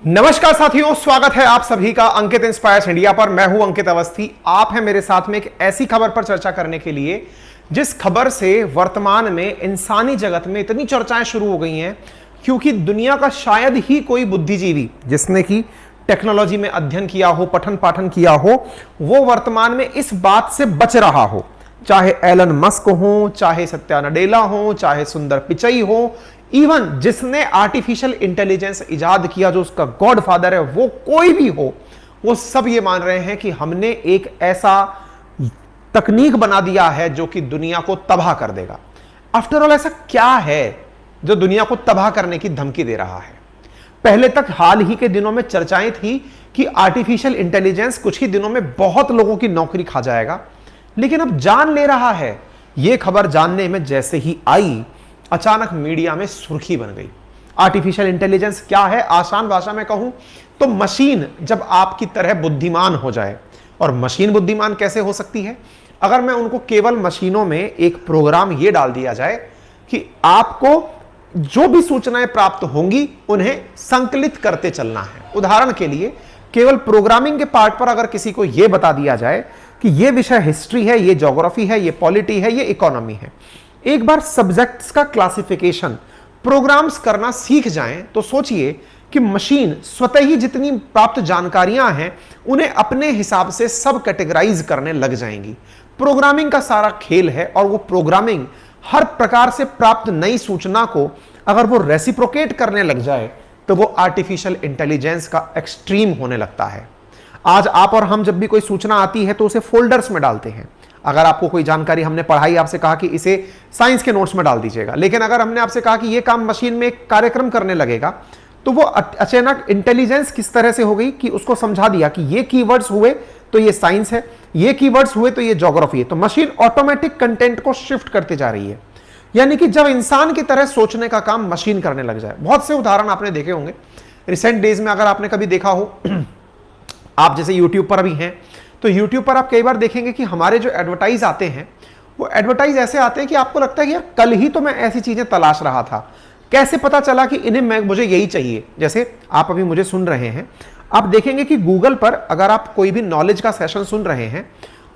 नमस्कार साथियों, स्वागत है आप सभी का अंकित इंस्पायर्स इंडिया पर। मैं हूं अंकित अवस्थी। आप हैं मेरे साथ में एक ऐसी खबर पर चर्चा करने के लिए जिस खबर से वर्तमान में इंसानी जगत में इतनी चर्चाएं शुरू हो गई हैं, क्योंकि दुनिया का शायद ही कोई बुद्धिजीवी जिसने कि टेक्नोलॉजी में अध्ययन किया हो, पठन पाठन किया हो, वो वर्तमान में इस बात से बच रहा हो। चाहे एलन मस्क हो, चाहे सत्या नडेला हो, चाहे सुंदर पिचई हो, इवन जिसने आर्टिफिशियल इंटेलिजेंस इजाद किया, जो उसका गॉडफादर है, वो कोई भी हो, वो सब ये मान रहे हैं कि हमने एक ऐसा तकनीक बना दिया है जो कि दुनिया को तबाह कर देगा। आफ्टर ऑल ऐसा क्या है जो दुनिया को तबाह करने की धमकी दे रहा है? पहले तक हाल ही के दिनों में चर्चाएं थी कि आर्टिफिशियल इंटेलिजेंस कुछ ही दिनों में बहुत लोगों की नौकरी खा जाएगा, लेकिन अब जान ले रहा है। यह खबर जानने में जैसे ही आई, अचानक मीडिया में सुर्खी बन गई। आर्टिफिशियल इंटेलिजेंस क्या है? आसान भाषा में कहूं तो मशीन जब आपकी तरह बुद्धिमान हो जाए। और मशीन बुद्धिमान कैसे हो सकती है? अगर मैं उनको केवल मशीनों में एक प्रोग्राम यह डाल दिया जाए कि आपको जो भी सूचनाएं प्राप्त होंगी उन्हें संकलित करते चलना है। उदाहरण के लिए केवल प्रोग्रामिंग के पार्ट पर अगर किसी को यह बता दिया जाए कि यह विषय हिस्ट्री है, यह ज्योग्राफी है, यह पॉलिटी है, यह इकोनॉमी है, एक बार सब्जेक्ट्स का क्लासिफिकेशन प्रोग्राम्स करना सीख जाएं, तो सोचिए कि मशीन स्वतः ही जितनी प्राप्त जानकारियां हैं उन्हें अपने हिसाब से सब कैटेगराइज करने लग जाएंगी। प्रोग्रामिंग का सारा खेल है, और वो प्रोग्रामिंग हर प्रकार से प्राप्त नई सूचना को अगर वो रेसिप्रोकेट करने लग जाए तो वो आर्टिफिशियल इंटेलिजेंस का एक्सट्रीम होने लगता है। आज आप और हम जब भी कोई सूचना आती है तो उसे फोल्डर्स में डालते हैं। अगर आपको कोई जानकारी हमने पढ़ाई, आपसे कहा कि इसे साइंस के नोट्स में डाल दीजिएगा, लेकिन अगर हमने आपसे कहा कि यह काम मशीन में एक कार्यक्रम करने लगेगा, तो वो अचानक इंटेलिजेंस किस तरह से हो गई कि उसको समझा दिया कि ये कीवर्ड्स हुए तो ये साइंस है, ये कीवर्ड्स हुए तो ये ज्योग्राफी है। तो मशीन ऑटोमेटिक कंटेंट को शिफ्ट करते जा रही है, यानी कि जब इंसान की तरह सोचने का काम मशीन करने लग जाए। बहुत से उदाहरण आपने देखे होंगे रिसेंट डेज में। अगर आपने कभी देखा हो, आप जैसे यूट्यूब पर अभी हैं, तो YouTube पर आप कई बार देखेंगे कि हमारे जो एडवर्टाइज आते हैं वो एडवर्टाइज ऐसे आते हैं कि आपको लगता है कि यार कल ही तो मैं ऐसी चीजें तलाश रहा था, कैसे पता चला कि इन्हें मुझे यही चाहिए। जैसे आप अभी मुझे सुन रहे हैं, आप देखेंगे कि गूगल पर अगर आप कोई भी नॉलेज का सेशन सुन रहे हैं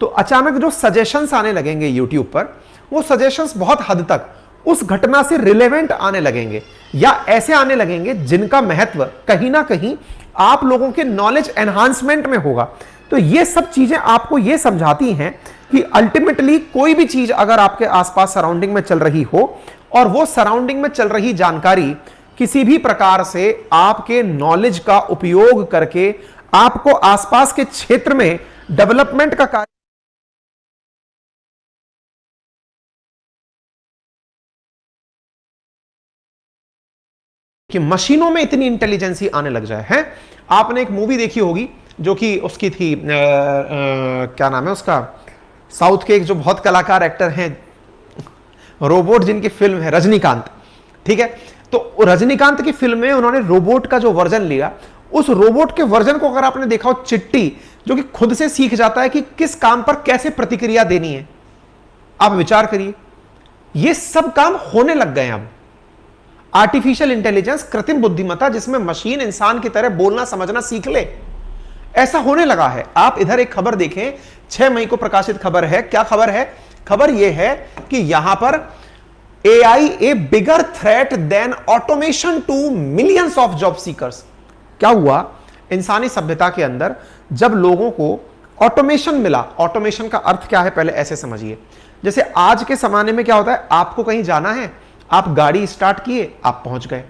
तो अचानक जो सजेशंस आने लगेंगे YouTube पर, वो सजेशंस बहुत हद तक उस घटना से रिलेवेंट आने लगेंगे, या ऐसे आने लगेंगे जिनका महत्व कहीं ना कहीं आप लोगों के नॉलेज एनहांसमेंट में होगा। तो ये सब चीजें आपको ये समझाती हैं कि अल्टीमेटली कोई भी चीज अगर आपके आसपास सराउंडिंग में चल रही हो और वो सराउंडिंग में चल रही जानकारी किसी भी प्रकार से आपके नॉलेज का उपयोग करके आपको आसपास के क्षेत्र में डेवलपमेंट का कार्य कि मशीनों में इतनी इंटेलिजेंसी आने लग जाए है। आपने एक मूवी देखी होगी जो कि उसकी थी क्या नाम है उसका, साउथ के एक जो बहुत कलाकार एक्टर हैं, रोबोट जिनकी फिल्म है, रजनीकांत। ठीक है, तो रजनीकांत की फिल्म में उन्होंने रोबोट का जो वर्जन लिया, उस रोबोट के वर्जन को अगर आपने देखा हो, चिट्टी, जो कि खुद से सीख जाता है कि किस काम पर कैसे प्रतिक्रिया देनी है। आप विचार करिए, ये सब काम होने लग गए अब। आर्टिफिशियल इंटेलिजेंस, कृत्रिम बुद्धिमत्ता, जिसमें मशीन इंसान की तरह बोलना समझना सीख ले, ऐसा होने लगा है। आप इधर एक खबर देखें, 6 मई को प्रकाशित खबर है। क्या खबर है? खबर यह है कि यहां पर AI a bigger threat than automation to millions of job seekers. क्या हुआ? इंसानी सभ्यता के अंदर जब लोगों को ऑटोमेशन मिला, ऑटोमेशन का अर्थ क्या है पहले ऐसे समझिए। जैसे आज के जमाने में क्या होता है, आपको कहीं जाना है, आप गाड़ी स्टार्ट किए, आप पहुंच गए।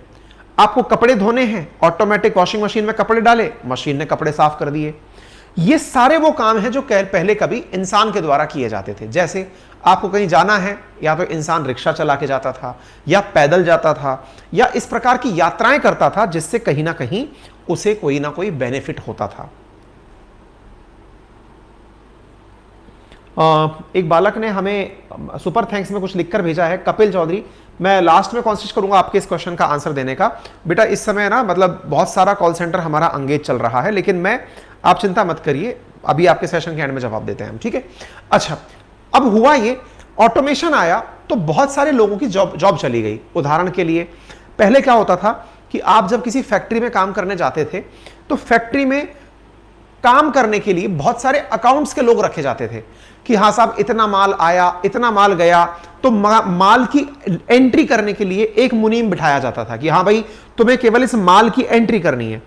आपको कपड़े धोने हैं, ऑटोमेटिक वॉशिंग मशीन में कपड़े डाले, मशीन ने कपड़े साफ कर दिए। ये सारे वो काम हैं जो पहले कभी इंसान के द्वारा किए जाते थे। जैसे आपको कहीं जाना है, या तो इंसान रिक्शा चला के जाता था, या पैदल जाता था, या इस प्रकार की यात्राएं करता था जिससे कहीं ना कहीं उसे कोई ना कोई बेनिफिट होता था। एक बालक ने हमें सुपर थैंक्स में कुछ लिखकर भेजा है, कपिल चौधरी। मैं लास्ट में कोशिश करूंगा आपके इस क्वेश्चन का आंसर देने का। बेटा इस समय ना मतलब बहुत सारा कॉल सेंटर हमारा एंगेज चल रहा है, लेकिन आप चिंता मत करिए, अभी आपके सेशन के एंड में जवाब देते हैं हम, ठीक है। अच्छा, अब हुआ ये, ऑटोमेशन आया तो बहुत सारे लोगों की जॉब चली गई। उदाहरण के लिए पहले क्या होता था कि आप जब किसी फैक्ट्री में काम करने जाते थे तो फैक्ट्री में काम करने के लिए बहुत सारे अकाउंट्स के लोग रखे जाते थे कि हाँ साहब इतना माल आया, इतना माल गया, तो माल की एंट्री करने के लिए एक मुनीम बिठाया जाता था कि हाँ भाई तुम्हें केवल इस माल की एंट्री करनी है।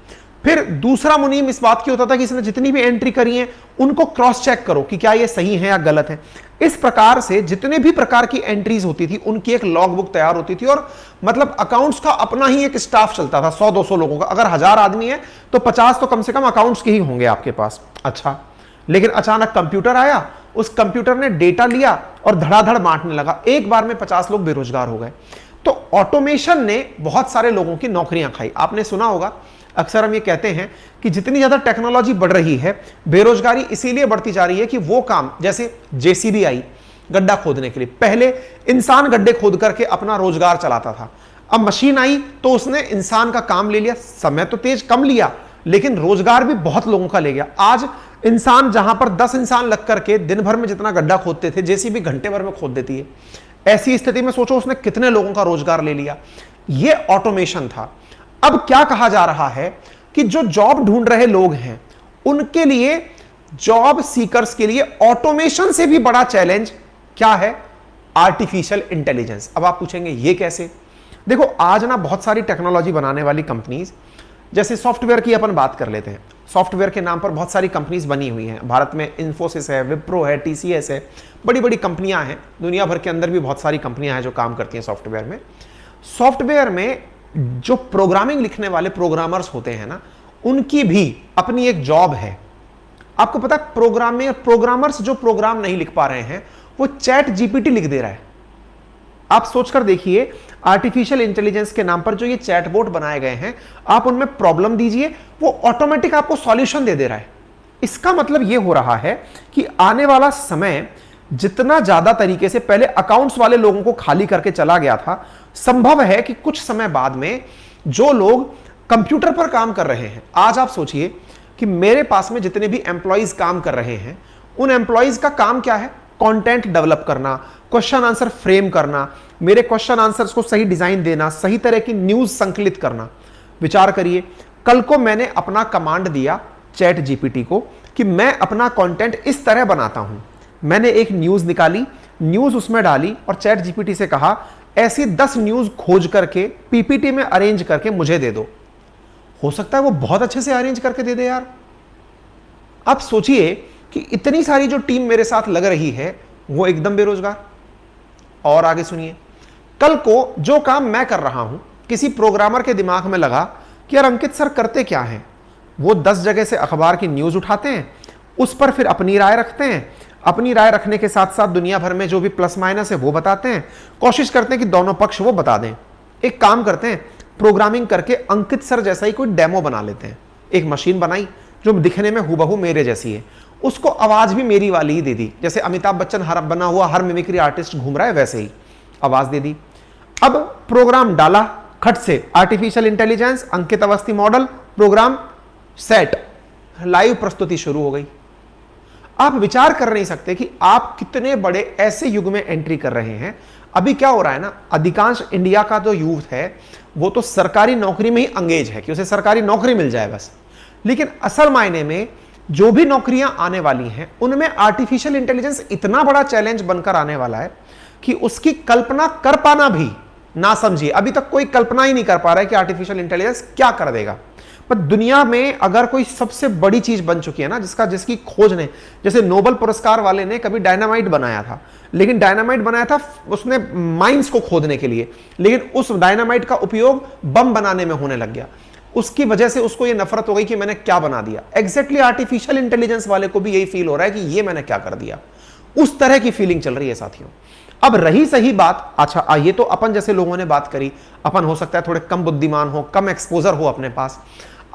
फिर दूसरा मुनीम इस बात की होता था कि इसने जितनी भी एंट्री करी है उनको क्रॉस चेक करो कि क्या ये सही है या गलत है। इस प्रकार से जितने भी प्रकार की एंट्रीज होती थी उनकी एक लॉग बुक तैयार होती थी और मतलब अकाउंट्स का अपना ही एक स्टाफ चलता था 100-200 लोगों का। अगर 1000 आदमी है तो 50 तो कम से कम अकाउंट्स के ही होंगे आपके पास। अच्छा, लेकिन अचानक कंप्यूटर आया, उस कंप्यूटर ने डेटा लिया और धड़ाधड़ बांटने लगा, एक बार में 50 लोग बेरोजगार हो गए। तो ऑटोमेशन ने बहुत सारे लोगों की नौकरियां खाई। आपने सुना होगा, अक्सर हम ये कहते हैं कि जितनी ज्यादा टेक्नोलॉजी बढ़ रही है बेरोजगारी इसीलिए बढ़ती जा रही है कि वो काम, जैसे जेसीबी आई गड्ढा खोदने के लिए, पहले इंसान गड्ढे खोद करके अपना रोजगार चलाता था, अब मशीन आई तो उसने इंसान का काम ले लिया, समय तो तेज कम लिया लेकिन रोजगार भी बहुत लोगों का ले गया। आज इंसान जहां पर 10 इंसान लग करके दिन भर में जितना गड्ढा खोदते थे जेसीबी घंटे भर में खोद देती है। ऐसी स्थिति में सोचो उसने कितने लोगों का रोजगार ले लिया। यह ऑटोमेशन था। अब क्या कहा जा रहा है कि जो जॉब ढूंढ रहे लोग हैं उनके लिए, जॉब सीकर्स के लिए ऑटोमेशन से भी बड़ा चैलेंज क्या है? Artificial intelligence. अब आप पूछेंगे ये कैसे? देखो आज ना बहुत सारी टेक्नोलॉजी बनाने वाली कंपनीज, जैसे सॉफ्टवेयर की अपन बात कर लेते हैं, सॉफ्टवेयर के नाम पर बहुत सारी कंपनीज बनी हुई हैं। भारत में इन्फोसिस है, विप्रो है, टीसीएस है, बड़ी बड़ी कंपनियां हैं। दुनिया भर के अंदर भी बहुत सारी कंपनियां हैं जो काम करती हैं सॉफ्टवेयर में। सॉफ्टवेयर में जो प्रोग्रामिंग लिखने वाले प्रोग्रामर्स होते हैं ना, उनकी भी अपनी एक जॉब है। आपको पता है प्रोग्रामर्स जो प्रोग्राम नहीं लिख पा रहे हैं वो चैट जीपीटी लिख दे रहा है। आप सोचकर देखिए, आर्टिफिशियल इंटेलिजेंस के नाम पर जो ये चैटबॉट बनाए गए हैं, आप उनमें प्रॉब्लम दीजिए, वो ऑटोमेटिक आपको सॉल्यूशन दे रहा है। इसका मतलब ये हो रहा है कि आने वाला समय जितना ज्यादा तरीके से पहले अकाउंट्स वाले लोगों को खाली करके चला गया था, संभव है कि कुछ समय बाद में जो लोग कंप्यूटर पर काम कर रहे हैं, आज आप सोचिए कि मेरे पास में जितने भी एम्प्लॉइज काम कर रहे हैं उन एम्प्लॉइज का काम क्या है? कंटेंट डेवलप करना, क्वेश्चन आंसर फ्रेम करना, मेरे क्वेश्चन आंसर्स को सही डिजाइन देना, सही तरह की न्यूज संकलित करना। विचार करिए, कल को मैंने अपना कमांड दिया चैट जीपीटी को कि मैं अपना कंटेंट इस तरह बनाता हूं। मैंने एक न्यूज निकाली, न्यूज उसमें डाली और चैट जीपीटी से कहा ऐसी 10 न्यूज खोज करके पीपीटी में अरेंज करके मुझे दे दो। हो सकता है वो बहुत अच्छे से अरेंज करके दे दे यार। आप सोचिए कि इतनी सारी जो टीम मेरे साथ लग रही है वो एकदम बेरोजगार। और आगे सुनिए, कल को जो काम मैं कर रहा हूं, किसी प्रोग्रामर के दिमाग में लगा कि यार अंकित सर करते क्या हैं, वो 10 जगह से अखबार की न्यूज उठाते हैं, उस पर फिर अपनी राय रखते हैं, अपनी राय रखने के साथ साथ दुनिया भर में जो भी प्लस माइनस है वो बताते हैं, कोशिश करते हैं कि दोनों पक्ष वो बता दें। एक काम करते हैं, प्रोग्रामिंग करके अंकित सर जैसा ही कोई डेमो बना लेते हैं। एक मशीन बनाई जो दिखने में हूबहू मेरे जैसी है, उसको आवाज भी मेरी वाली ही दे दी, जैसे अमिताभ बच्चन हर बना हुआ हर मिमिक्री आर्टिस्ट घूम रहा है वैसे ही आवाज दे दी। अब प्रोग्राम डाला, खट से artificial intelligence, Ankit Awasthi model, program set, live प्रस्तुति शुरू हो गई। आप विचार कर नहीं सकते कि आप कितने बड़े ऐसे युग में एंट्री कर रहे हैं। अभी क्या हो रहा है ना, अधिकांश इंडिया का जो यूथ है वो तो सरकारी नौकरी में ही अंगेज है कि उसे सरकारी नौकरी मिल जाए बस। लेकिन असल मायने में जो भी नौकरियां आने वाली हैं उनमें आर्टिफिशियल इंटेलिजेंस इतना बड़ा चैलेंज बनकर आने वाला है कि उसकी कल्पना कर पाना भी ना समझिए। अभी तक कोई कल्पना ही नहीं कर पा रहा है कि आर्टिफिशियल इंटेलिजेंस क्या कर देगा। पर दुनिया में अगर कोई सबसे बड़ी चीज बन चुकी है ना, जिसकी खोज ने, जैसे नोबेल पुरस्कार वाले ने कभी डायनामाइट बनाया था, लेकिन डायनामाइट बनाया था उसने माइंस को खोदने के लिए, लेकिन उस डायनामाइट का उपयोग बम बनाने में होने लग गया। उसकी वजह से उसको ये नफरत हो गई कि मैंने क्या बना दिया। एग्जैक्टली आर्टिफिशियल इंटेलिजेंस वाले को भी यही फील हो रहा है कि ये मैंने क्या कर दिया। उस तरह की फीलिंग चल रही है साथियों। अब रही सही बात, अच्छा ये तो अपन जैसे लोगों ने बात करी, अपन हो सकता है थोड़े कम बुद्धिमान हो, कम एक्सपोजर हो अपने पास।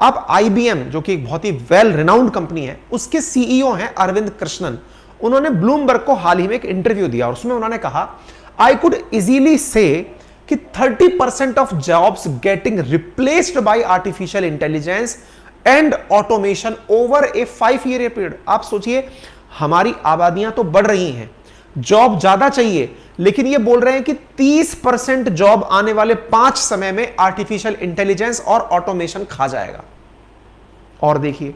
अब IBM जो कि एक बहुत ही वेल रिनाउंड कंपनी है, उसके CEO हैं अरविंद कृष्णन। उन्होंने ब्लूमबर्ग को हाल ही में एक इंटरव्यू दिया और उसमें उन्होंने कहा आई कुड इजीली से कि 30% of jobs getting replaced by artificial intelligence and automation over A 5 year period. आप सोचिए, हमारी आबादियां तो बढ़ रही हैं, जॉब ज्यादा चाहिए, लेकिन ये बोल रहे हैं कि 30% जॉब आने वाले 5 समय में आर्टिफिशियल इंटेलिजेंस और ऑटोमेशन खा जाएगा। और देखिए,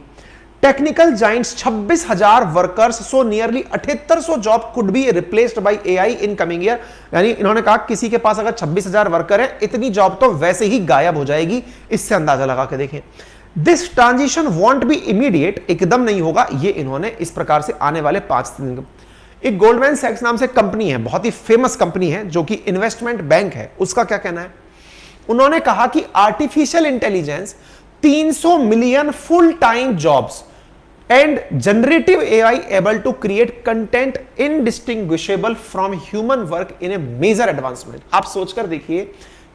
technical Giants 26,000 workers, so nearly 7800 job could be replaced by AI in coming year. यानी इन्होंने कहा किसी के पास अगर 26,000 वर्कर है, इतनी जॉब तो वैसे ही गायब हो जाएगी। इससे अंदाजा लगा के देखें। This transition want B immediate, एकदम नहीं होगा, ये इन्होंने इस प्रकार से आने वाले 5 दिन। एक गोल्डमैन सैक्स नाम से कंपनी है, बहुत ही फेमस कंपनी है जो कि इन्वेस्टमेंट बैंक है, उसका क्या कहना है? उन्होंने कहा कि artificial intelligence 300 million full time jobs and generative AI able to create content indistinguishable from human work in a major advancement. आप सोचकर देखिए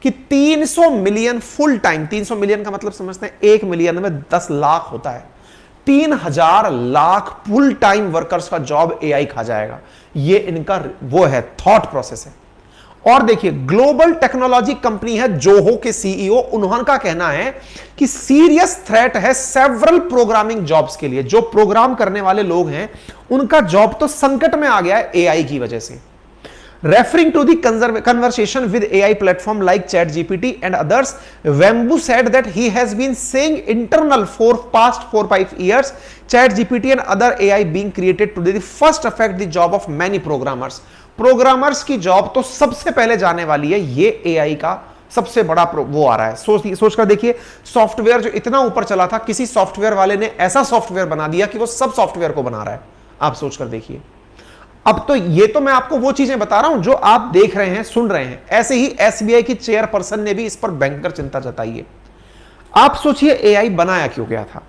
कि 300 मिलियन फुल टाइम, 300 मिलियन का मतलब समझते हैं 1 मिलियन में 10 लाख होता है, 3,000 लाख फुल टाइम वर्कर्स का जॉब एआई खा जाएगा। ये इनका वो है, थॉट प्रोसेस है। और देखिए, ग्लोबल टेक्नोलॉजी कंपनी है जोहो के सीईओ, उन्होंने का कहना है कि सीरियस थ्रेट है सेवरल प्रोग्रामिंग जॉब्स के लिए। जो प्रोग्राम करने वाले लोग हैं उनका जॉब तो संकट में आ गया है एआई की वजह से। Referring to the conversation with AI platform like ChatGPT and others, Wembu said that he has been saying internal for past 4-5 years, ChatGPT and other AI being created today the first affect the job of many programmers. Programmers की job तो सबसे पहले जाने वाली है, ये AI का सबसे बड़ा वो आ रहा है। सोचकर देखिए, सॉफ्टवेयर जो इतना ऊपर चला था, किसी सॉफ्टवेयर वाले ने ऐसा सॉफ्टवेयर बना दिया कि वो सब सॉफ्टवेयर को बना रहा है। आप सोचकर देखिए। अब तो ये तो मैं आपको वो चीजें बता रहा हूं जो आप देख रहे हैं, सुन रहे हैं। ऐसे ही एसबीआई की चेयरपर्सन ने भी इस पर बैंकर चिंता जताई है। आप सोचिए, एआई बनाया क्यों गया था?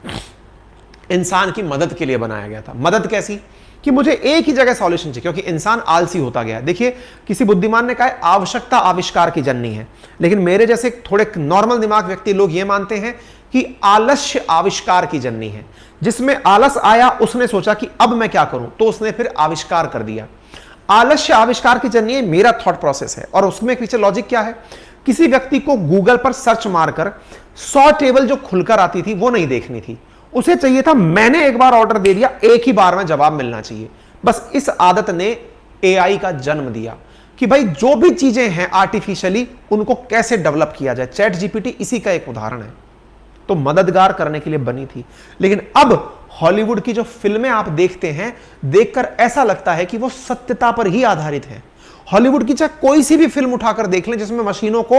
इंसान की मदद के लिए बनाया गया था। मदद कैसी? कि मुझे एक ही जगह सॉल्यूशन चाहिए, क्योंकि इंसान आलसी होता गया। देखिए, किसी बुद्धिमान ने कहा आवश्यकता आविष्कार की जननी है, लेकिन मेरे जैसे थोड़े नॉर्मल दिमाग व्यक्ति लोग ये मानते हैं कि आलस्य आविष्कार की जननी है। जिसमें आलस आया, उसने सोचा कि अब मैं क्या करूं, तो उसने फिर आविष्कार कर दिया। आलस्य आविष्कार की जननी है, मेरा थॉट प्रोसेस है। और उसमें पीछे लॉजिक क्या है? किसी व्यक्ति को गूगल पर सर्च मारकर 100 टेबल जो खुलकर आती थी वो नहीं देखनी थी, उसे चाहिए था मैंने एक बार ऑर्डर दे दिया, एक ही बार में जवाब मिलना चाहिए। बस इस आदत ने एआई का जन्म दिया कि भाई जो भी चीजें हैं आर्टिफिशियली, उनको कैसे डेवलप किया जाए। चैट जीपीटी इसी का एक उदाहरण है। तो मददगार करने के लिए बनी थी, लेकिन अब हॉलीवुड की जो फिल्में आप देखते हैं, देखकर ऐसा लगता है कि वो सत्यता पर ही आधारित है। हॉलीवुड की चाहे कोई सी भी फिल्म उठाकर देख लें जिसमें मशीनों को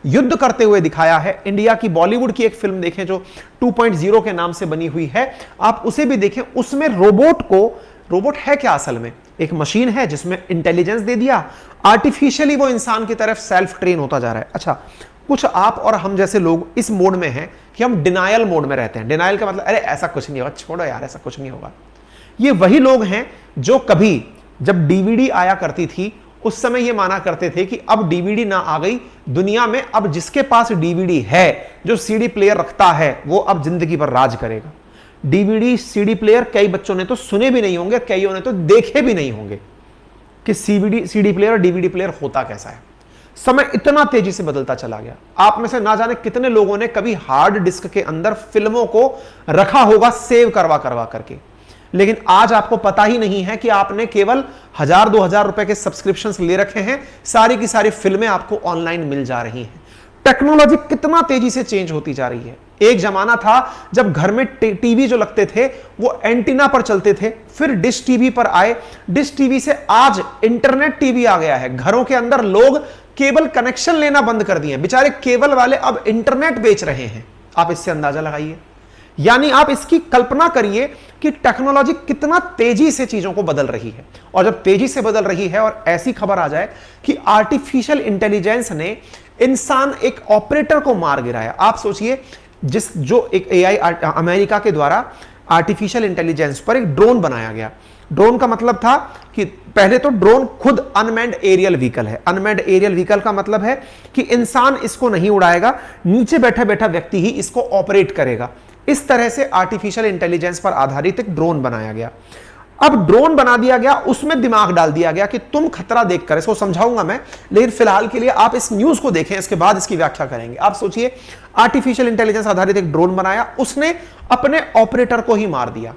युद्ध करते हुए दिखाया है। इंडिया की बॉलीवुड की एक फिल्म देखें जो 2.0 के नाम से बनी हुई है, आप उसे भी देखें। उसमें रोबोट है क्या? असल में एक मशीन है जिसमें इंटेलिजेंस दे दिया, आर्टिफिशियली वो इंसान की तरफ सेल्फ ट्रेन होता जा रहा है। अच्छा, कुछ आप और हम जैसे लोग इस मोड में हैं कि हम डिनायल मोड में रहते हैं। डिनायल का मतलब अरे ऐसा कुछ नहीं होगा, छोड़ो यार, ऐसा कुछ नहीं होगा। ये वही लोग हैं जो कभी जब डीवीडी आया करती थी उस समय ये माना करते थे कि अब डीवीडी ना आ गई दुनिया में, अब जिसके पास डीवीडी है, जो सीडी प्लेयर रखता है, वो अब जिंदगी भर राज करेगा। डीवीडी सीडी प्लेयर कई बच्चों ने तो सुने भी नहीं होंगे, कईयों ने तो देखे भी नहीं होंगे कि सीडी प्लेयर और डीवीडी प्लेयर होता कैसा है। समय इतना तेजी से बदलता चला गया। आप में से ना जाने कितने लोगों ने कभी हार्ड डिस्क के अंदर फिल्मों को रखा होगा सेव करवा करके, लेकिन आज आपको पता ही नहीं है कि आपने केवल 1000-2000 रुपए के सब्सक्रिप्शंस ले रखे हैं, सारी की सारी फिल्में आपको ऑनलाइन मिल जा रही हैं। टेक्नोलॉजी कितना तेजी से चेंज होती जा रही है। एक जमाना था जब घर में टीवी जो लगते थे वो एंटीना पर चलते थे, फिर डिश टीवी पर आए, डिश टीवी से आज इंटरनेट टीवी आ गया है। घरों के अंदर लोग केबल कनेक्शन लेना बंद कर दिए, बेचारे केबल वाले अब इंटरनेट बेच रहे हैं। आप इससे अंदाजा लगाइए, यानी आप इसकी कल्पना करिए कि टेक्नोलॉजी कितना तेजी से चीजों को बदल रही है। और जब तेजी से बदल रही है और ऐसी खबर आ जाए कि आर्टिफिशियल इंटेलिजेंस ने इंसान एक ऑपरेटर को मार गिराया। आप सोचिए, जो एक एआई अमेरिका के द्वारा आर्टिफिशियल इंटेलिजेंस पर एक ड्रोन बनाया गया। ड्रोन का मतलब था कि पहले तो ड्रोन खुद अनमैन्ड एरियल व्हीकल है। अनमैन्ड एरियल व्हीकल का मतलब है कि इंसान इसको नहीं उड़ाएगा, नीचे बैठा बैठा व्यक्ति ही इसको ऑपरेट करेगा। इस तरह से आर्टिफिशियल इंटेलिजेंस पर आधारित एक ड्रोन बनाया गया। अब ड्रोन बना दिया गया, उसमें दिमाग डाल दिया गया कि तुम खतरा देखकर, इसको समझाऊंगा मैं, लेकिन फिलहाल के लिए आप इस न्यूज को देखें, इसके बाद इसकी व्याख्या करेंगे। आप सोचिए, आर्टिफिशियल इंटेलिजेंस आधारित एक ड्रोन बनाया, उसने अपने ऑपरेटर को ही मार दिया।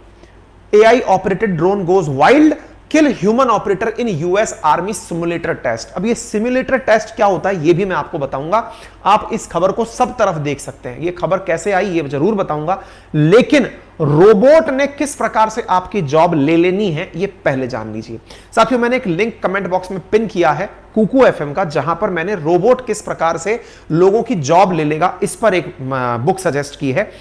AI operated drone goes wild, kill human operator in US army simulator test. अब ये सिमुलेटर टेस्ट क्या होता है ये भी मैं आपको बताऊंगा। आप इस खबर को सब तरफ देख सकते हैं। ये खबर कैसे आई ये जरूर बताऊंगा, लेकिन रोबोट ने किस प्रकार से आपकी जॉब ले लेनी है ये पहले जान लीजिए। साथियों, मैंने एक लिंक कमेंट बॉक्स में पिन किया है कुकू एफएम का, जहां पर मैंने रोबोट किस प्रकार से लोगों की जॉब ले लेगा इस पर एक बुक सजेस्ट की है।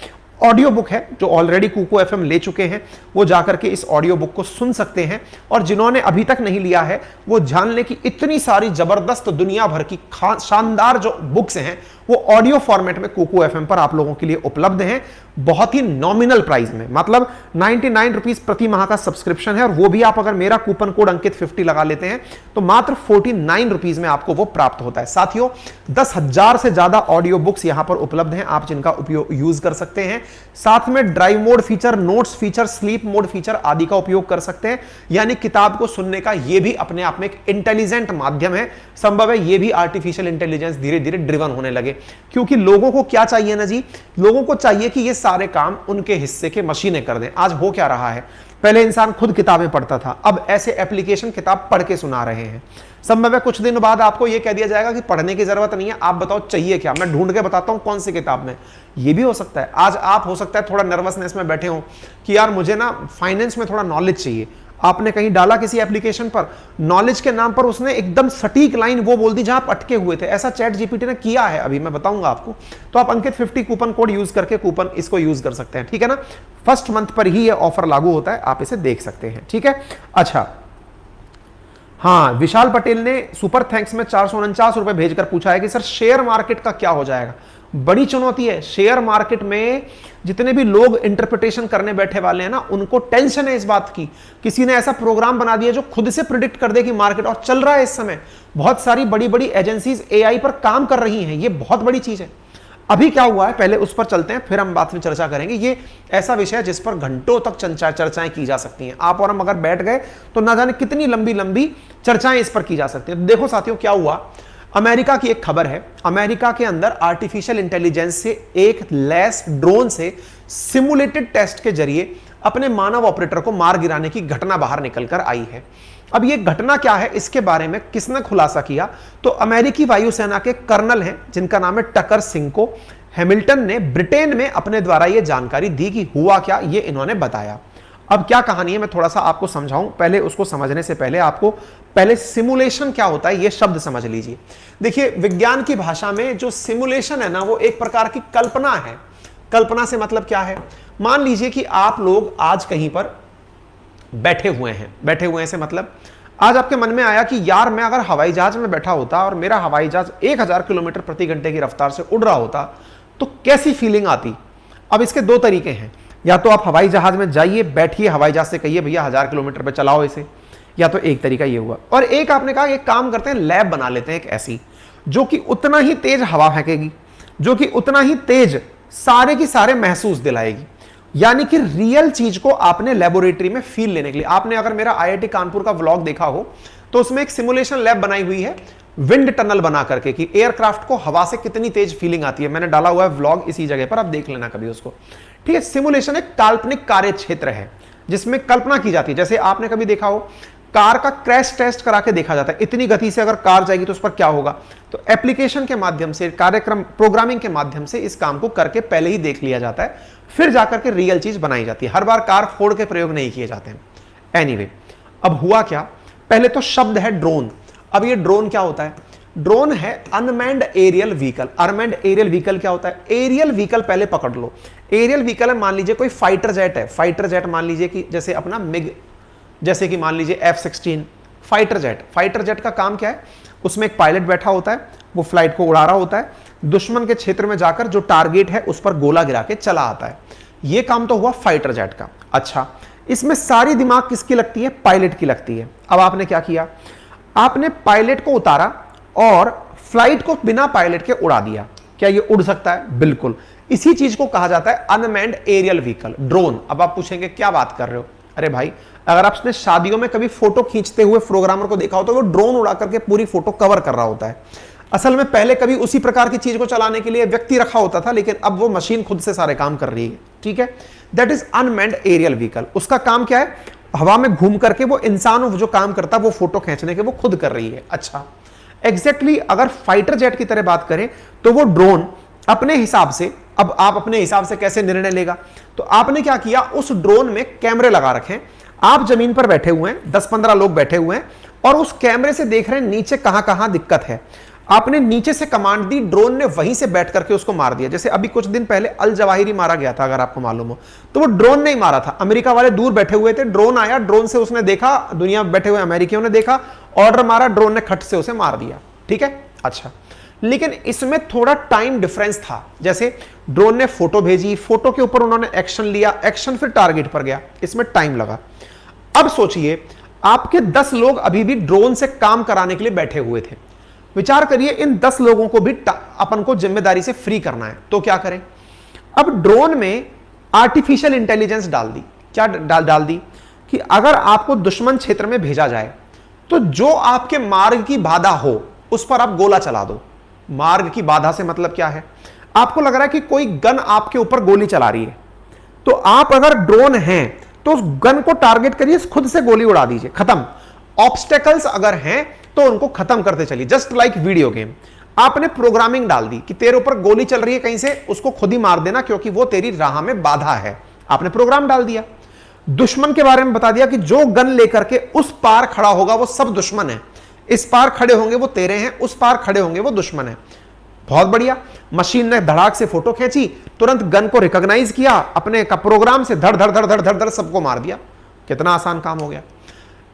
ऑडियो बुक है, जो ऑलरेडी कुकू एफएम ले चुके हैं वो जाकर के इस ऑडियो बुक को सुन सकते हैं, और जिन्होंने अभी तक नहीं लिया है वो जान ले कि इतनी सारी जबरदस्त दुनिया भर की शानदार जो बुक्स हैं वो ऑडियो फॉर्मेट में कुकू एफएम पर आप लोगों के लिए उपलब्ध हैं, बहुत ही नॉमिनल प्राइस में। मतलब 99 रुपीस प्रति माह का सब्सक्रिप्शन है, और वो भी आप अगर मेरा कूपन कोड अंकित 50 लगा लेते हैं तो मात्र 49 रुपीस में आपको वो प्राप्त होता है। साथियों, 10,000 से ज्यादा ऑडियो बुक्स यहां पर उपलब्ध हैं, आप जिनका उपयोग यूज कर सकते हैं। साथ में drive mode feature, notes feature, sleep mode feature आदि का उपयोग कर सकते हैं। यानी किताब को सुनने का यह भी अपने आप में एक इंटेलिजेंट माध्यम है। संभव है ये भी आर्टिफिशियल इंटेलिजेंस धीरे धीरे ड्रिवन होने लगे, क्योंकि लोगों को क्या चाहिए ना जी, लोगों को चाहिए कि ये सारे काम उनके हिस्से के मशीनें कर दें। आज हो क्या रहा है, पहले इंसान खुद किताबें पढ़ता था, अब ऐसे एप्लीकेशन किताब पढ़ के सुना रहे हैं। संभव है कुछ दिन बाद आपको यह कह दिया जाएगा कि पढ़ने की जरूरत नहीं है, आप बताओ चाहिए क्या, मैं ढूंढ के बताता हूं कौन सी किताब में। यह भी हो सकता है। आज आप हो सकता है थोड़ा नर्वसनेस में बैठे हो कि यार मुझे ना फाइनेंस में थोड़ा नॉलेज चाहिए, आपने कहीं डाला किसी एप्लीकेशन पर, नॉलेज के नाम पर उसने एकदम सटीक लाइन वो बोल दी जहां आप अटके हुए थे। ऐसा चैट जीपीटी ने किया है, अभी मैं बताऊंगा आपको। तो आप अंकित 50 कूपन कोड यूज करके कूपन इसको यूज कर सकते हैं, ठीक है ना। फर्स्ट मंथ पर ही ये ऑफर लागू होता है, आप इसे देख सकते हैं, ठीक है। अच्छा, हाँ, विशाल पटेल ने सुपर थैंक्स में 449 रुपए भेजकर पूछा है कि सर शेयर मार्केट का क्या हो जाएगा। बड़ी चुनौती है। शेयर मार्केट में जितने भी लोग इंटरप्रिटेशन करने बैठे वाले हैं ना, उनको टेंशन है इस बात की, किसी ने ऐसा प्रोग्राम बना दिया जो खुद से प्रिडिक्ट कर दे कि मार्केट, और चल रहा है इस समय। बहुत सारी बड़ी बड़ी एजेंसीज एआई पर काम कर रही हैं, ये बहुत बड़ी चीज है। अभी क्या हुआ है पहले उस पर चलते हैं, फिर हम बात में चर्चा करेंगे। ये ऐसा विषय है जिस पर घंटों तक चर्चाएं की जा सकती हैं। आप और हम अगर बैठ गए तो ना जाने कितनी लंबी लंबी चर्चाएं इस पर की जा सकती हैं। देखो साथियों, क्या हुआ, अमेरिका की एक खबर है। अमेरिका के अंदर आर्टिफिशियल इंटेलिजेंस से एक लैस ड्रोन से सिमुलेटेड टेस्ट के जरिए अपने मानव ऑपरेटर को मार गिराने की घटना बाहर निकलकर आई है। अब ये घटना क्या है, इसके बारे में किसने खुलासा किया, तो अमेरिकी वायुसेना के कर्नल हैं जिनका नाम है टकर सिंह को हैमिल्टन ने ब्रिटेन में अपने द्वारा यह जानकारी दी कि हुआ क्या, ये इन्होंने बताया। अब क्या कहानी है मैं थोड़ा सा आपको समझाऊं, पहले उसको समझने से पहले आपको पहले सिमुलेशन क्या होता है ये शब्द समझ लीजिए। देखिए, विज्ञान की भाषा में जो सिमुलेशन है ना, वो एक प्रकार की कल्पना है। कल्पना से मतलब क्या है, मान लीजिए कि आप लोग आज कहीं पर बैठे हुए हैं से मतलब आज आपके मन में आया कि यार मैं अगर हवाई जहाज में बैठा होता और मेरा हवाई जहाज 1000 किलोमीटर प्रति घंटे की रफ्तार से उड़ रहा होता तो कैसी फीलिंग आती। अब इसके दो तरीके हैं, या तो आप हवाई जहाज में जाइए, बैठिए, हवाई जहाज से कहिए भैया 1000 किलोमीटर पे चलाओ इसे, या तो एक तरीका ये हुआ। और एक आपने कहा एक काम करते हैं, लैब बना लेते हैं एक ऐसी जो कि उतना ही तेज हवा फेंकेगी, जो कि उतना ही तेज सारे की सारे महसूस दिलाएगी। यानी कि रियल चीज को आपने लेबोरेटरी में फील लेने के लिए, आपने अगर मेरा आईआईटी कानपुर का व्लॉग देखा हो तो उसमें एक सिमुलेशन लैब बनाई हुई है विंड टनल बना करके कि एयरक्राफ्ट को हवा से कितनी तेज फीलिंग आती है। मैंने डाला हुआ है व्लॉग इसी जगह पर, आप देख लेना कभी उसको, ठीक है। सिमुलेशन एक काल्पनिक कार्य क्षेत्र है जिसमें कल्पना की जाती है। जैसे आपने कभी देखा हो कार का क्रैश टेस्ट करा के देखा जाता है, इतनी गति से अगर कार जाएगी तो उस पर क्या होगा। तो एप्लीकेशन के माध्यम से, कार्यक्रम प्रोग्रामिंग के माध्यम से इस काम को करके पहले ही देख लिया जाता है, फिर जाकर के रियल चीज बनाई जाती है। हर बार कार फोड़ के प्रयोग नहीं किए जाते हैं। एनीवे, अब हुआ क्या, पहले तो शब्द है ड्रोन। अब ये ड्रोन क्या होता है, ड्रोन है unmanned aerial vehicle. Unmanned aerial vehicle क्या होता है, एरियल व्हीकल पहले पकड़ लो। एरियल व्हीकल है, मान लीजिए कोई फाइटर जेट है, फाइटर जेट मान लीजिए कि जैसे अपना मिग, जैसे कि मान लीजिए F-16 fighter jet. Fighter jet का काम क्या है, उसमें एक पायलट बैठा होता है, वो फ्लाइट को उड़ा रहा होता है, दुश्मन के क्षेत्र में जाकर जो टारगेट है उस पर गोला गिरा के चला आता है। ये काम तो हुआ फाइटर जेट का। अच्छा, इसमें सारी दिमाग किसकी लगती है, पायलट की लगती है। अब आपने क्या किया, आपने पायलट को उतारा और फ्लाइट को बिना पायलट के उड़ा दिया। क्या ये उड़ सकता है, बिल्कुल। इसी चीज को कहा जाता है अनमैन्ड एरियल व्हीकल, ड्रोन। अब आप पूछेंगे क्या बात कर रहे हो, अरे भाई अगर आपने शादियों में कभी फोटो खींचते हुए प्रोग्रामर को देखा हो तो वो ड्रोन उड़ा करके पूरी फोटो कवर कर रहा होता है। असल में पहले कभी उसी प्रकार की चीज को चलाने के लिए व्यक्ति रखा होता था, लेकिन अब वो मशीन खुद से सारे काम कर रही है, ठीक है। That is unmanned aerial vehicle. उसका काम क्या है, हवा में घूम करके वो इंसान जो काम करता है वो फोटो खींचने के वो खुद कर रही है। अच्छा, एग्जैक्टली अगर फाइटर जेट की तरह बात करें तो वो ड्रोन अपने हिसाब से, अब आप अपने हिसाब से कैसे निर्णय लेगा, तो आपने क्या किया, उस ड्रोन में कैमरे लगा रखे हैं, आप जमीन पर बैठे हुए हैं, 10-15 लोग बैठे हुए हैं और उस कैमरे से देख रहे हैं नीचे कहां कहां दिक्कत है। आपने नीचे से कमांड दी, ड्रोन ने वहीं से बैठ करके उसको मार दिया। जैसे अभी कुछ दिन पहले अल जवाहिरी मारा गया था, अगर आपको मालूम हो, तो वो ड्रोन नहीं मारा था, अमेरिका वाले दूर बैठे हुए थे, ड्रोन आया, ड्रोन से उसने देखा, दुनिया में बैठे हुए अमेरिकियों ने देखा, ऑर्डर मारा, ड्रोन ने खट से उसे मार दिया। ठीक है, अच्छा, लेकिन इसमें थोड़ा टाइम डिफरेंस था। जैसे ड्रोन ने फोटो भेजी, फोटो के ऊपर उन्होंने एक्शन लिया, एक्शन फिर टारगेट पर गया, इसमें टाइम लगा। अब सोचिए आपके 10 लोग अभी भी ड्रोन से काम कराने के लिए बैठे हुए थे। विचार करिए इन 10 लोगों को भी अपन को जिम्मेदारी से फ्री करना है, तो क्या करें। अब ड्रोन में आर्टिफिशियल इंटेलिजेंस डाल दी। क्या डाल दी कि अगर आपको दुश्मन क्षेत्र में भेजा जाए तो जो आपके मार्ग की बाधा हो उस पर आप गोला चला दो। मार्ग की बाधा से मतलब क्या है, आपको लग रहा है कि कोई गन आपके ऊपर गोली चला रही है, तो आप अगर ड्रोन हैं तो उस गन को टारगेट करिए, खुद से गोली उड़ा दीजिए, खत्म। ऑब्स्टेकल्स अगर हैं तो उनको खत्म करते चलिए, जस्ट लाइक वीडियो गेम। आपने प्रोग्रामिंग डाल दी कि तेरे ऊपर गोली चल रही है कहीं से, उसको खुद ही मार देना क्योंकि वो तेरी राह में बाधा है। आपने प्रोग्राम डाल दिया। दुश्मन के बारे में बता दिया कि जो गन लेकर के उस पार खड़ा होगा वो सब दुश्मन है, इस पार खड़े होंगे वो तेरे हैं, उस पार खड़े होंगे वो दुश्मन है। बहुत बढ़िया, मशीन ने धड़ाक से फोटो खींची, तुरंत गन को रिकॉग्नाइज किया, अपने का प्रोग्राम से धड़ धड़ धड़ धड़ धड़ धड़ सबको मार दिया। कितना आसान काम हो गया।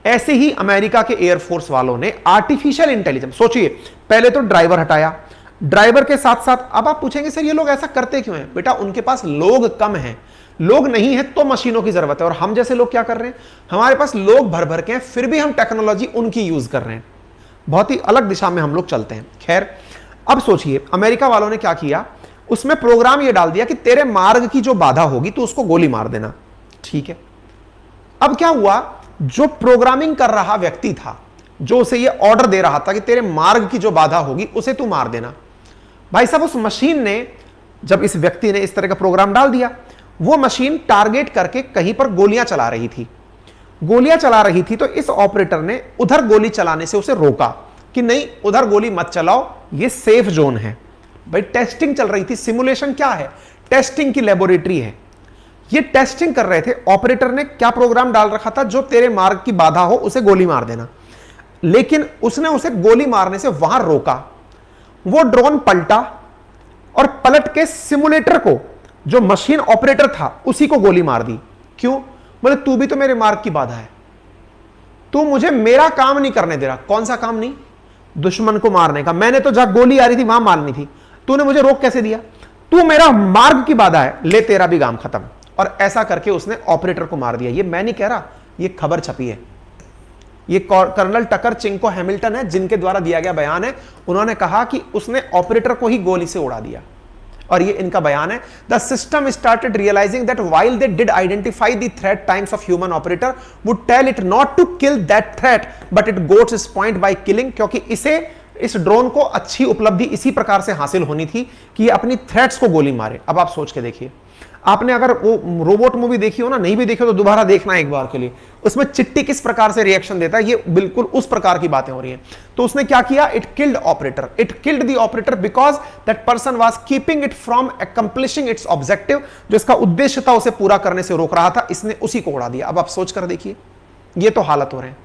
ऐसे ही अमेरिका के एयरफोर्स वालों ने आर्टिफिशियल इंटेलिजेंस, सोचिए पहले तो ड्राइवर हटाया, ड्राइवर के साथ साथ, अब आप पूछेंगे सर ये लोग ऐसा करते क्यों हैं? बेटा उनके पास लोग कम हैं, लोग नहीं है तो मशीनों की जरूरत है। और हम जैसे लोग क्या कर रहे हैं, हमारे पास लोग भर भर के हैं, फिर भी हम टेक्नोलॉजी उनकी यूज कर रहे हैं, बहुत ही अलग दिशा में हम लोग चलते हैं। खैर, अब सोचिए अमेरिका वालों ने क्या किया, उसमें प्रोग्राम ये डाल दिया कि तेरे मार्ग की जो बाधा होगी तो उसको गोली मार देना। ठीक है, अब क्या हुआ, जो प्रोग्रामिंग कर रहा व्यक्ति था, जो उसे ये ऑर्डर दे रहा था कि तेरे मार्ग की जो बाधा होगी उसे तू मार देना, भाई साहब उस मशीन ने, जब इस व्यक्ति ने इस तरह का प्रोग्राम डाल दिया, वो मशीन टारगेट करके कहीं पर गोलियां चला रही थी, गोलियां चला रही थी, तो इस ऑपरेटर ने उधर गोली चलाने से उसे रोका कि नहीं उधर गोली मत चलाओ, ये सेफ जोन है। भाई टेस्टिंग चल रही थी, सिमुलेशन क्या है, टेस्टिंग की लेबोरेटरी है, ये टेस्टिंग कर रहे थे। ऑपरेटर ने क्या प्रोग्राम डाल रखा था, जो तेरे मार्ग की बाधा हो उसे गोली मार देना, लेकिन उसने उसे गोली मारने से वहां रोका। वो ड्रोन पलटा और पलट के सिमुलेटर को, जो मशीन ऑपरेटर था, उसी को गोली मार दी। क्यों? बोले तू भी तो मेरे मार्ग की बाधा है, तू मुझे मेरा काम नहीं करने दे रहा। कौन सा काम नहीं? दुश्मन को मारने का। मैंने तो जहां गोली आ रही थी वहां मारनी थी, तूने मुझे रोक कैसे दिया? तू मेरा मार्ग की बाधा है, ले तेरा भी काम खत्म। और ऐसा करके उसने ऑपरेटर को मार दिया। ये मैं नहीं कह रहा, ये खबर छपी है, ये कर्नल टकर चिंको हैमिल्टन है जिनके द्वारा दिया गया बयान है। उन्होंने कहा कि उसने ऑपरेटर को ही गोली से उड़ा दिया, और ये इनका बयान है। The system started realising that while they did identify the threat times of human operator would tell it not to kill that threat but it gots its point by killing. क्योंकि इस ड्रोन को अच्छी उपलब्धि इसी प्रकार से हासिल होनी थी कि ये अपनी थ्रेट्स को गोली मारे। अब आप सोच के देखिए, आपने अगर वो रोबोट मूवी देखी हो ना, नहीं भी देखी हो तो दोबारा देखना एक बार के लिए, उसमें चिट्टी किस प्रकार से रिएक्शन देता है, ये बिल्कुल उस प्रकार की बातें हो रही हैं। तो उसने क्या किया, it killed operator, it killed the operator because that person was keeping it from accomplishing it's objective. जो इसका उद्देश्य था उसे पूरा करने से रोक रहा था, इसने उसी को उड़ा दिया। अब आप सोच कर देखिए, ये तो हालत हो रहे हैं।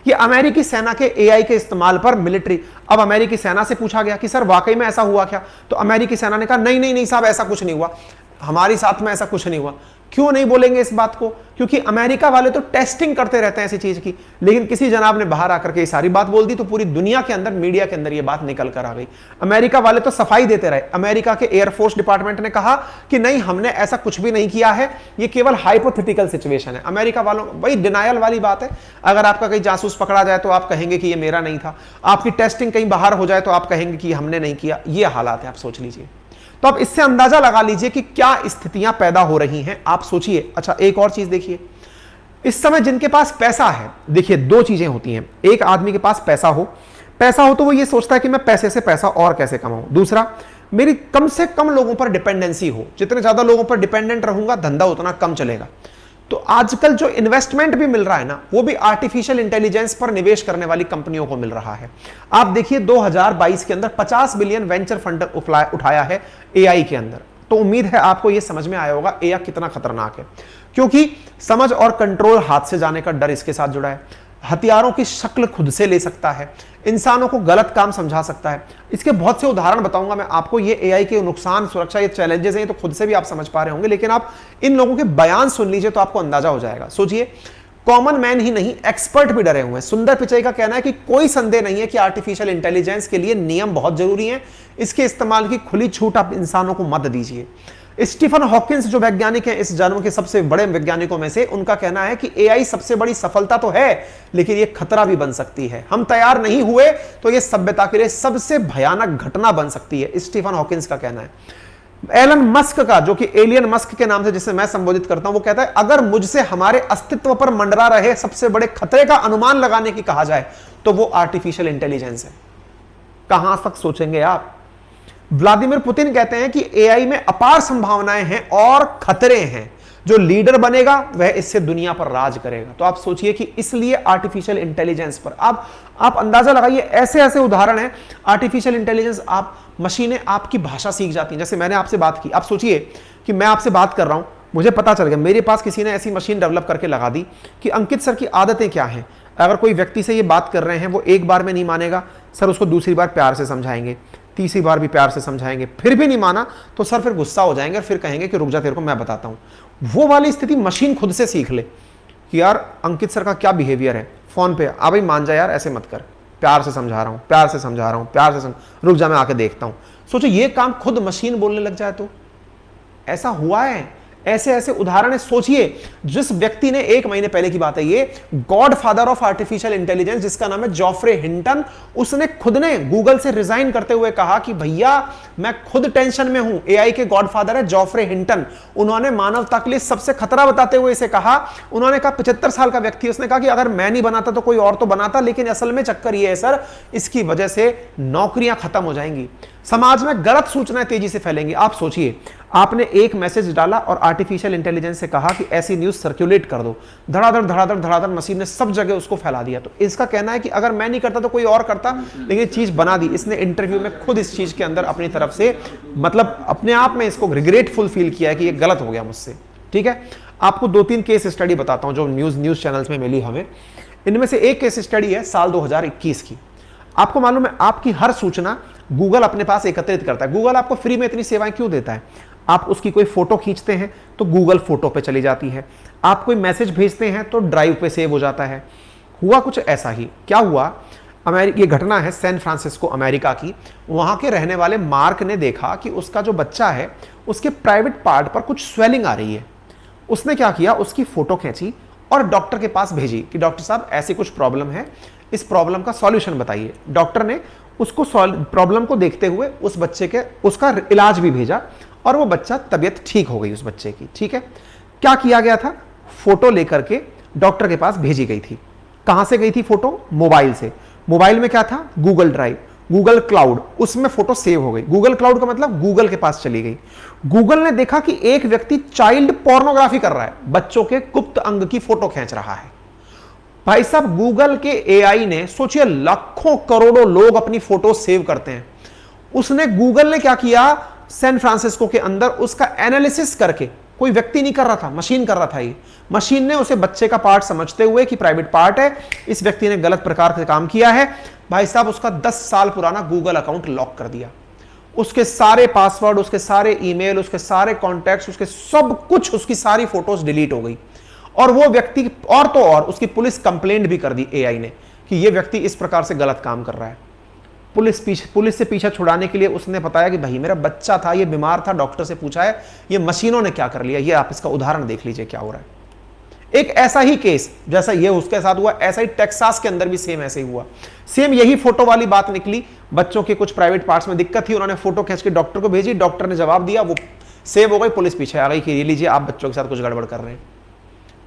ये अमेरिकी सेना के एआई के इस्तेमाल पर मिलिट्री। अब अमेरिकी सेना से पूछा गया कि सर वाकई में ऐसा हुआ क्या, तो अमेरिकी सेना ने कहा नहीं नहीं नहीं साहब, ऐसा कुछ नहीं हुआ, हमारी साथ में ऐसा कुछ नहीं हुआ। क्यों नहीं बोलेंगे इस बात को? क्योंकि अमेरिका वाले तो टेस्टिंग करते रहते हैं ऐसी चीज की। लेकिन किसी जनाब ने बाहर आकर के ये सारी बात बोल दी तो पूरी दुनिया के अंदर, मीडिया के अंदर ये बात निकल कर आ गई। अमेरिका वाले तो सफाई देते रहे। अमेरिका के एयरफोर्स डिपार्टमेंट ने कहा कि नहीं हमने ऐसा कुछ भी नहीं किया है, ये केवल हाइपोथेटिकल सिचुएशन है। अमेरिका वालों, वही डिनायल वाली बात है। अगर आपका कहीं जासूस पकड़ा जाए तो आप कहेंगे कि ये मेरा नहीं था, आपकी टेस्टिंग कहीं बाहर हो जाए तो आप कहेंगे कि हमने नहीं किया। ये हालात है, आप सोच लीजिए। तो आप इससे अंदाजा लगा लीजिए कि क्या स्थितियां पैदा हो रही हैं। आप सोचिए। अच्छा, एक और चीज देखिए, इस समय जिनके पास पैसा है, देखिए दो चीजें होती हैं। एक आदमी के पास पैसा हो तो वो ये सोचता है कि मैं पैसे से पैसा और कैसे कमाऊं। दूसरा, मेरी कम से कम लोगों पर डिपेंडेंसी हो, जितने ज्यादा लोगों पर डिपेंडेंट रहूंगा धंधा उतना कम चलेगा। तो आजकल जो इन्वेस्टमेंट भी मिल रहा है ना, वो भी आर्टिफिशियल इंटेलिजेंस पर निवेश करने वाली कंपनियों को मिल रहा है। आप देखिए 2022 के अंदर 50 बिलियन वेंचर फंड उठाया है एआई के अंदर। तो उम्मीद है आपको यह समझ में आया होगा एआई कितना खतरनाक है, क्योंकि समझ और कंट्रोल हाथ से जाने का डर इसके साथ जुड़ा है। हथियारों की शक्ल खुद से ले सकता है, इंसानों को गलत काम समझा सकता है। इसके बहुत से उदाहरण बताऊंगा मैं आपको। ये एआई के नुकसान, सुरक्षा, ये चैलेंजेस हैं, तो खुद से भी आप समझ पा रहे होंगे, लेकिन आप इन लोगों के बयान सुन लीजिए तो आपको अंदाजा हो जाएगा। सोचिए, कॉमन मैन ही नहीं, एक्सपर्ट भी डरे हुए हैं। सुंदर पिचाई का कहना है कि कोई संदेह नहीं है कि आर्टिफिशियल इंटेलिजेंस के लिए नियम बहुत जरूरी है, इसके इस्तेमाल की खुली छूट आप इंसानों को मत दीजिए। स्टीफन हॉकिंस जो वैज्ञानिक हैं, इस जन्म के सबसे बड़े वैज्ञानिकों में से, उनका कहना है कि एआई सबसे बड़ी सफलता तो है, लेकिन यह खतरा भी बन सकती है। हम तैयार नहीं हुए तो यह सभ्यता के लिए सबसे भयानक घटना बन सकती है, स्टीफन हॉकिंस का कहना है। एलन मस्क का, जो कि एलियन मस्क के नाम से जिसे मैं संबोधित करता हूं, वो कहता है अगर मुझसे हमारे अस्तित्व पर मंडरा रहे सबसे बड़े खतरे का अनुमान लगाने की कहा जाए तो वो आर्टिफिशियल इंटेलिजेंस है। कहां तक सोचेंगे आप? व्लादिमीर पुतिन कहते हैं कि एआई में अपार संभावनाएं हैं और खतरे हैं। जो लीडर बनेगा वह इससे दुनिया पर राज करेगा। तो आप सोचिए कि इसलिए आर्टिफिशियल इंटेलिजेंस पर आप अंदाजा लगाइए, ऐसे ऐसे उदाहरण हैं। आर्टिफिशियल इंटेलिजेंस, आप मशीनें आपकी भाषा सीख जाती हैं। जैसे मैंने आपसे बात की, आप सोचिए कि मैं आपसे बात कर रहा हूं, मुझे पता चल गया, मेरे पास किसी ने ऐसी मशीन डेवलप करके लगा दी कि अंकित सर की आदतें क्या हैं। अगर कोई व्यक्ति से ये बात कर रहे हैं, वो एक बार में नहीं मानेगा, सर उसको दूसरी बार प्यार से समझाएंगे, तीसरी बार भी प्यार से समझाएंगे, फिर भी नहीं माना तो सर फिर गुस्सा हो जाएंगे और फिर कहेंगे कि रुक जा, तेरे को मैं बताता हूं। वो वाली स्थिति मशीन खुद से सीख ले कि यार अंकित सर का क्या बिहेवियर है फोन पे, आ भाई मान जा यार, ऐसे मत कर, प्यार से समझा रहा हूं, प्यार से समझा रहा हूं, प्यार से रुक जा, मैं आके देखता हूं। सोचो ये काम खुद मशीन बोलने लग जाए तो। ऐसा हुआ है, ऐसे ऐसे उदाहरण है। सोचिए, जिस व्यक्ति ने, 1 महीने पहले की बात है ये, God father of artificial intelligence जिसका नाम है जॉफ्रे हिंटन, उसने खुद ने गूगल से रिजाइन करते हुए कहा कि भैया मैं खुद टेंशन में हूं। एआई के गॉड फादर है जॉफ्रे हिंटन, उन्होंने मानवता के लिए सबसे खतरा बताते हुए इसे कहा। उन्होंने कहा 75 साल का व्यक्ति, उसने कहा कि अगर मैं नहीं बनाता तो कोई और तो बनाता, लेकिन असल में चक्कर ये है सर, इसकी वजह से नौकरियां खत्म हो जाएंगी, समाज में गलत सूचनाएं तेजी से फैलेंगी। आप सोचिए, आपने एक मैसेज डाला और आर्टिफिशियल इंटेलिजेंस से कहा कि ऐसी न्यूज सर्कुलेट कर दो, धड़ाधड़ धड़ाधड़ धड़ाधड़ मशीन ने सब जगह उसको फैला दिया। तो इसका कहना है कि अगर मैं नहीं करता तो कोई और करता, लेकिन चीज बना दी। इसने इंटरव्यू में खुद इस चीज के अंदर अपनी तरफ से, मतलब अपने आप में इसको रिग्रेटफुल फील किया है कि ये गलत हो गया मुझसे। ठीक है, आपको 2-3 केस स्टडी बताता हूं जो न्यूज चैनल्स में मिली हमें। इनमें से एक केस स्टडी है साल 2021 की। आपको मालूम है, आपकी हर सूचना गूगल अपने पास एकत्रित करता है। गूगल आपको फ्री में इतनी सेवाएं क्यों देता है? आप उसकी कोई फोटो खींचते हैं तो गूगल फोटो पे चली जाती है, आप कोई मैसेज भेजते हैं तो ड्राइव पे सेव हो जाता है। हुआ कुछ ऐसा ही। क्या हुआ, ये घटना है सैन फ्रांसिस्को अमेरिका की। वहां के रहने वाले मार्क ने देखा कि उसका जो बच्चा है उसके प्राइवेट पार्ट पर कुछ स्वेलिंग आ रही है। उसने क्या किया, उसकी फोटो खींची और डॉक्टर के पास भेजी कि डॉक्टर साहब ऐसी कुछ प्रॉब्लम है, इस प्रॉब्लम का सॉल्यूशन बताइए। डॉक्टर ने उसको प्रॉब्लम को देखते हुए उस बच्चे के उसका इलाज भी भेजा और वो बच्चा, तबीयत ठीक हो गई उस बच्चे की। ठीक है, क्या किया गया था, फोटो लेकर के डॉक्टर के पास भेजी गई थी। कहां से गई थी फोटो? मोबाइल से। मोबाइल में क्या था? गूगल ड्राइव, गूगल क्लाउड, उसमें फोटो सेव हो गई। गूगल क्लाउड का मतलब गूगल के पास चली गई। गूगल ने देखा कि एक व्यक्ति चाइल्ड पोर्नोग्राफी कर रहा है, बच्चों के गुप्त अंग की फोटो खींच रहा है। भाई साहब, गूगल के एआई ने, सोचिए लाखों करोड़ों लोग अपनी फोटो सेव करते हैं, उसने, गूगल ने क्या किया, सैन फ्रांसिस्को के अंदर उसका एनालिसिस करके, कोई व्यक्ति नहीं कर रहा था, मशीन कर रहा था। ये मशीन ने उसे बच्चे का पार्ट समझते हुए कि प्राइवेट पार्ट है, इस व्यक्ति ने गलत प्रकार से काम किया है, भाई साहब उसका 10 साल पुराना गूगल अकाउंट लॉक कर दिया। उसके सारे पासवर्ड, उसके सारे ईमेल, उसके सारे कॉन्टैक्ट्स, उसके सब कुछ, उसकी सारी फोटोज डिलीट हो गई। और वो व्यक्ति, और तो और उसकी पुलिस कंप्लेंट भी कर दी एआई ने कि ये व्यक्ति इस प्रकार से गलत काम कर रहा है। पुलिस से पीछा छुड़ाने के लिए उसने बताया कि भाई मेरा बच्चा था, ये बीमार था, डॉक्टर से पूछा है, ये मशीनों ने क्या कर लिया। ये आप इसका उदाहरण देख लीजिए क्या हो रहा है। एक ऐसा ही केस जैसा ये उसके साथ हुआ, ऐसा ही टेक्सास के अंदर भी सेम ऐसे ही हुआ। सेम यही फोटो वाली बात निकली, बच्चों के कुछ प्राइवेट पार्ट्स में दिक्कत थी, उन्होंने फोटो खींच के डॉक्टर को भेजी, डॉक्टर ने जवाब दिया, वो सेव हो गई, पुलिस पीछे आ गई कि ये लीजिए आप बच्चों के साथ कुछ गड़बड़ कर रहे हैं।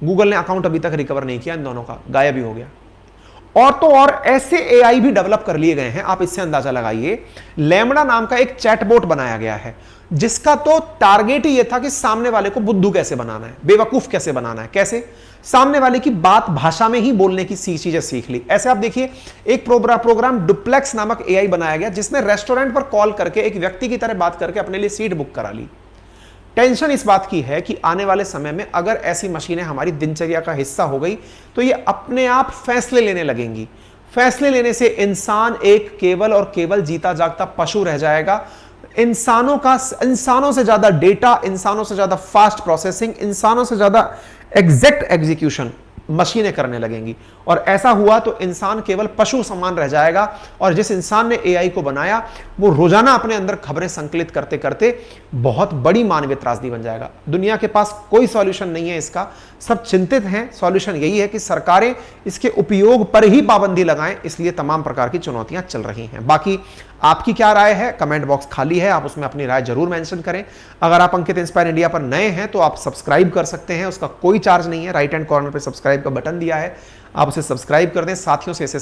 गूगल ने अकाउंट अभी तक रिकवर नहीं किया इन दोनों का, गायब ही हो गया। और तो और ऐसे एआई भी डेवलप कर लिए गए हैं, आप इससे अंदाजा लगाइए। लैम्बडा नाम का एक चैटबॉट बनाया गया है जिसका तो टारगेट ही यह था कि सामने वाले को बुद्धू कैसे बनाना है, बेवकूफ कैसे बनाना है, कैसे सामने वाले की बात भाषा में ही बोलने की चीजें सीख ली। ऐसे आप देखिए, एक प्रोग्राम डुप्लेक्स नामक एआई बनाया गया जिसने रेस्टोरेंट पर कॉल करके एक व्यक्ति की तरह बात करके अपने लिए सीट बुक करा ली। टेंशन इस बात की है कि आने वाले समय में अगर ऐसी मशीनें हमारी दिनचर्या का हिस्सा हो गई तो ये अपने आप फैसले लेने लगेंगी। फैसले लेने से इंसान एक केवल और केवल जीता जागता पशु रह जाएगा। इंसानों से ज्यादा डेटा, इंसानों से ज्यादा फास्ट प्रोसेसिंग, इंसानों से ज्यादा एग्जैक्ट एग्जीक्यूशन मशीनें करने लगेंगी। और ऐसा हुआ तो इंसान केवल पशु समान रह जाएगा। और जिस इंसान ने एआई को बनाया वो रोजाना अपने अंदर खबरें संकलित करते करते बहुत बड़ी मानवीय त्रासदी बन जाएगा। दुनिया के पास कोई सॉल्यूशन नहीं है इसका, सब चिंतित हैं। सॉल्यूशन यही है कि सरकारें इसके उपयोग पर ही पाबंदी लगाएं, इसलिए तमाम प्रकार की चुनौतियां चल रही हैं। बाकी आपकी क्या राय है? कमेंट बॉक्स खाली है, आप उसमें अपनी राय जरूर मेंशन करें। अगर आप अंकित इंस्पायर इंडिया पर नए हैं तो आप सब्सक्राइब कर सकते हैं, उसका कोई चार्ज नहीं है। राइट हैंड कॉर्नर पे सब्सक्राइब का बटन दिया है, आप उसे सब्सक्राइब कर दें। साथियों से इसे